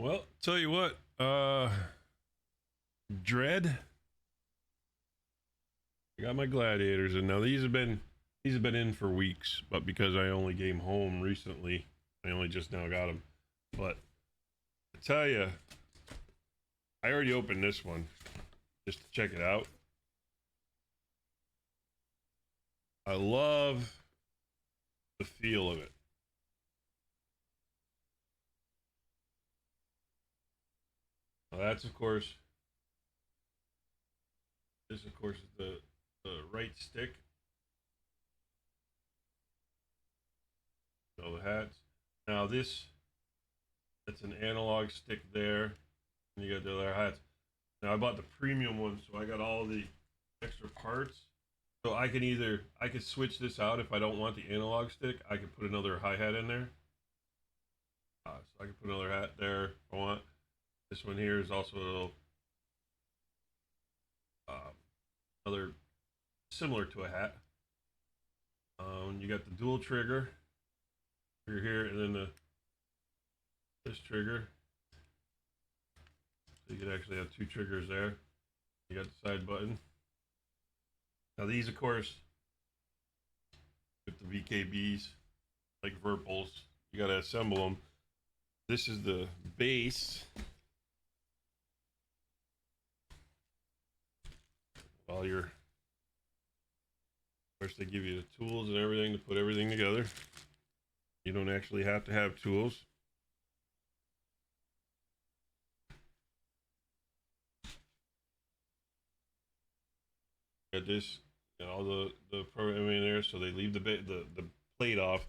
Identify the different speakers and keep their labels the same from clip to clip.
Speaker 1: Well, tell you what, Dread. I got my gladiators, and now these have been in for weeks, but because I only came home recently, I only just now got them. But I tell you, I already opened this one just to check it out. I love the feel of it. Now that's of course, this of course is the right stick. So the hats. Now this, that's an analog stick there, and you got the other hats. Now I bought the premium one, so I got all the extra parts. So I could switch this out if I don't want the analog stick. I could put another hi hat in there. So I could put another hat there if I want. This one here is also another similar to a hat. You got the dual trigger here, and then this trigger. So you could actually have two triggers there. You got the side button. Now these, of course, with the VKBs, like Virpals, you got to assemble them. This is the base. While you're, of course, they give you the tools and everything to put everything together. You don't actually have to have tools. Got this, got all the programming there, so they leave the plate off.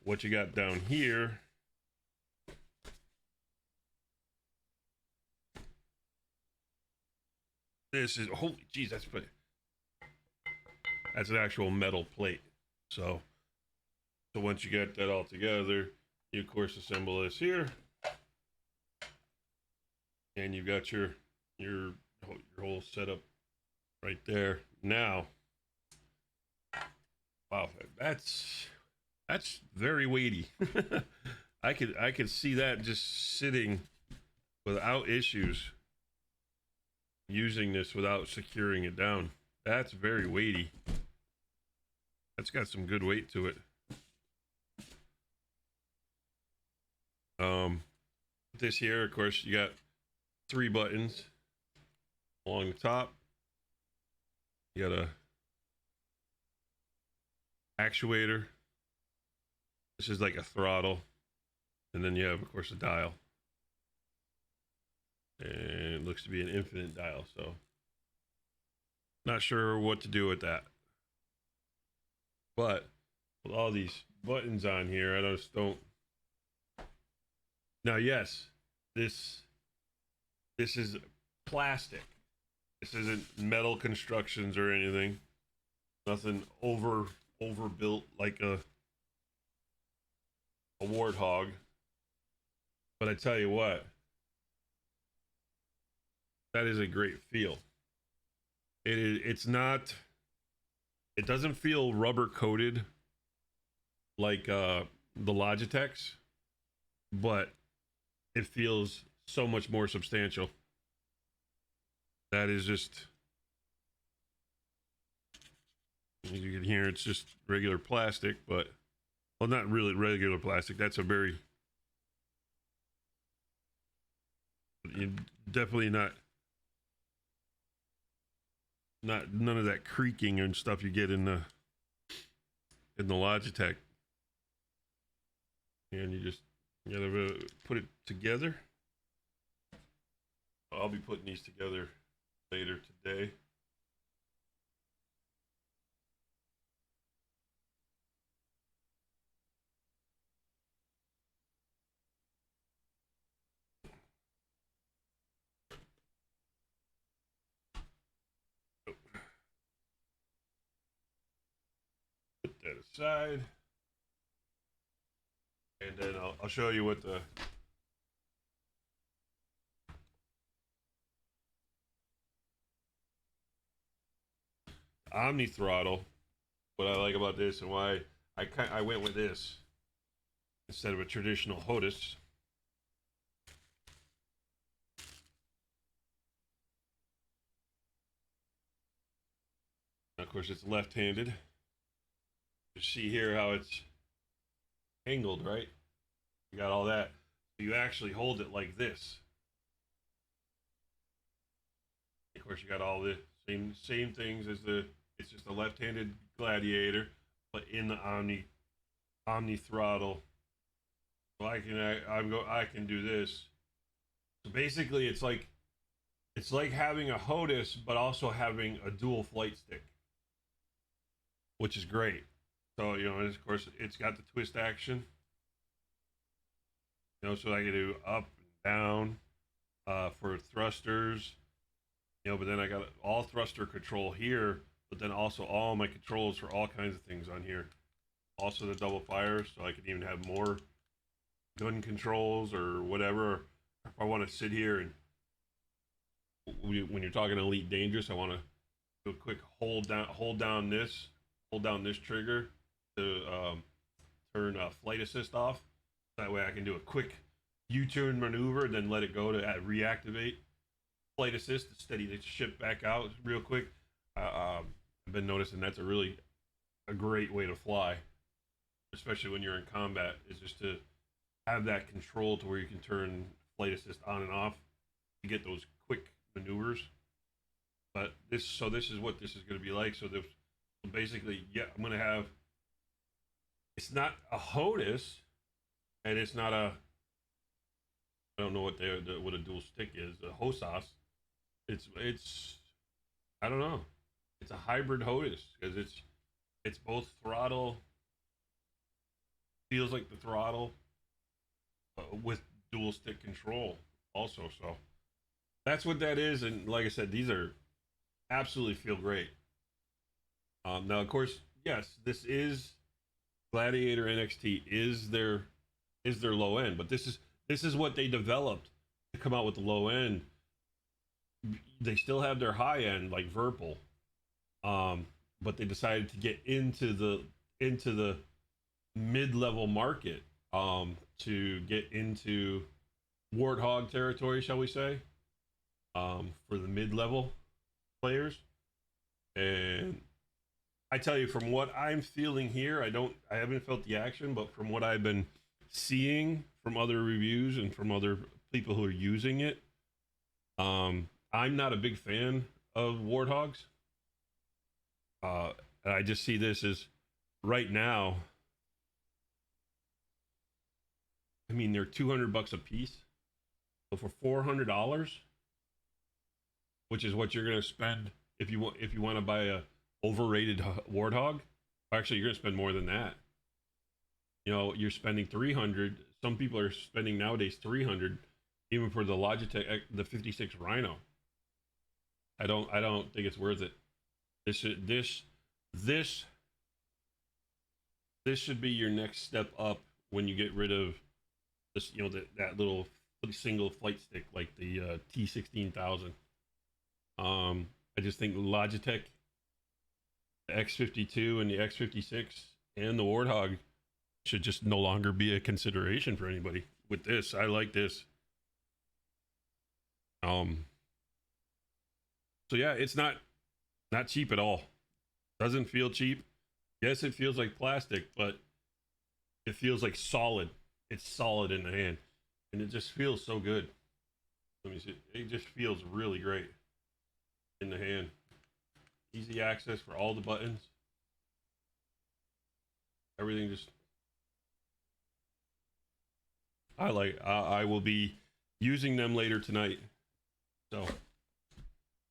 Speaker 1: What you got down here, this is, holy jeez, that's an actual metal plate. So once you get that all together, you of course assemble this here, and you've got your whole setup right there. Now, wow, that's very weighty. I could see that just sitting without issues, using this without securing it down. That's very weighty. That's got some good weight to it. This here, of course, you got 3 buttons along the top. You got a actuator. This is like a throttle, and then you have, of course, a dial. And it looks to be an infinite dial, so not sure what to do with that. But with all these buttons on here, I just don't. Now, yes, this is plastic. This isn't metal constructions or anything. Nothing overbuilt like a warthog. But I tell you what, that is a great feel. It's not. It doesn't feel rubber coated like the Logitech's, but it feels so much more substantial. That is just, as you can hear, it's just regular plastic, but, well, not really regular plastic. That's a very, definitely not none of that creaking and stuff you get in the Logitech. And you just gotta put it together. I'll be putting these together later today. Put that aside. And then I'll show you what the Omni Throttle, what I like about this and why I went with this instead of a traditional HOTUS. Of course, it's left-handed. You see here how it's angled, right? You got all that. You actually hold it like this. Of course, you got all the same things as the. It's just a left-handed Gladiator, but in the Omni Throttle. So I can do this. So basically, it's like having a HOTUS, but also having a dual flight stick, which is great. So and of course, it's got the twist action. So I can do up and down for thrusters. But then I got all thruster control here, but then also all my controls for all kinds of things on here. Also the double fire, so I can even have more gun controls or whatever. If I want to sit here and when you're talking Elite Dangerous, I want to do a quick hold down this trigger to turn flight assist off. That way I can do a quick U-turn maneuver, then let it go to reactivate flight assist to steady the ship back out real quick. I've been noticing that's a great way to fly, especially when you're in combat, is just to have that control to where you can turn flight assist on and off to get those quick maneuvers. But this is what this is going to be like. So basically, yeah, I'm going to have. It's not a HOTUS, and it's not a. I don't know what a dual stick is. A HOSAS. It's. I don't know. It's a hybrid HOTUS because it's both throttle. Feels like the throttle with dual stick control also. So that's what that is. And like I said, these are absolutely feel great. Now, of course, yes, this is Gladiator NXT is their low end, but this is what they developed to come out with the low end. They still have their high end like Verpal, but they decided to get into the mid-level market to get into Warthog territory, shall we say, for the mid-level players. And I tell you, from what I'm feeling here, I haven't felt the action, but from what I've been seeing from other reviews and from other people who are using it, I'm not a big fan of Warthogs. And I just see this as right now. I mean, they're $200 a piece. So for $400, which is what you're going to spend if you want to buy a overrated Warthog, actually you're going to spend more than that. You're spending $300. Some people are spending nowadays $300, even for the Logitech the 56 Rhino. I don't think it's worth it. This should be your next step up when you get rid of this, that little single flight stick like the T16000. I just think Logitech, the X52 and the X56 and the Warthog should just no longer be a consideration for anybody with this. I like this. So yeah, it's not cheap at all. Doesn't feel cheap. Yes, it feels like plastic, but it feels like solid. It's solid in the hand, and it just feels so good. Let me see. It just feels really great in the hand. Easy access for all the buttons. Everything just. I will be using them later tonight, so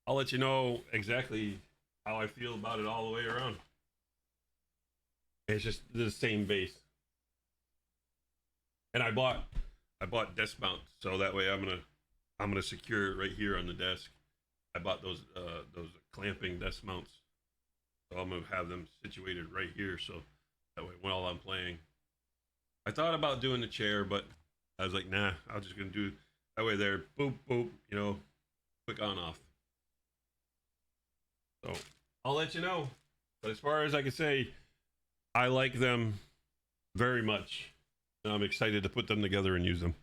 Speaker 1: I'll let you know exactly how I feel about it all the way around. It's just the same base, and I bought desk mounts, so that way I'm gonna secure it right here on the desk. I bought those clamping desk mounts, so I'm gonna have them situated right here, so that way while I'm playing. I thought about doing the chair, but I was like, nah, I'm just gonna do that way there. Boop boop, quick on off. So I'll let you know. But as far as I can say, I like them very much. I'm excited to put them together and use them.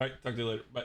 Speaker 1: All right, talk to you later. Bye.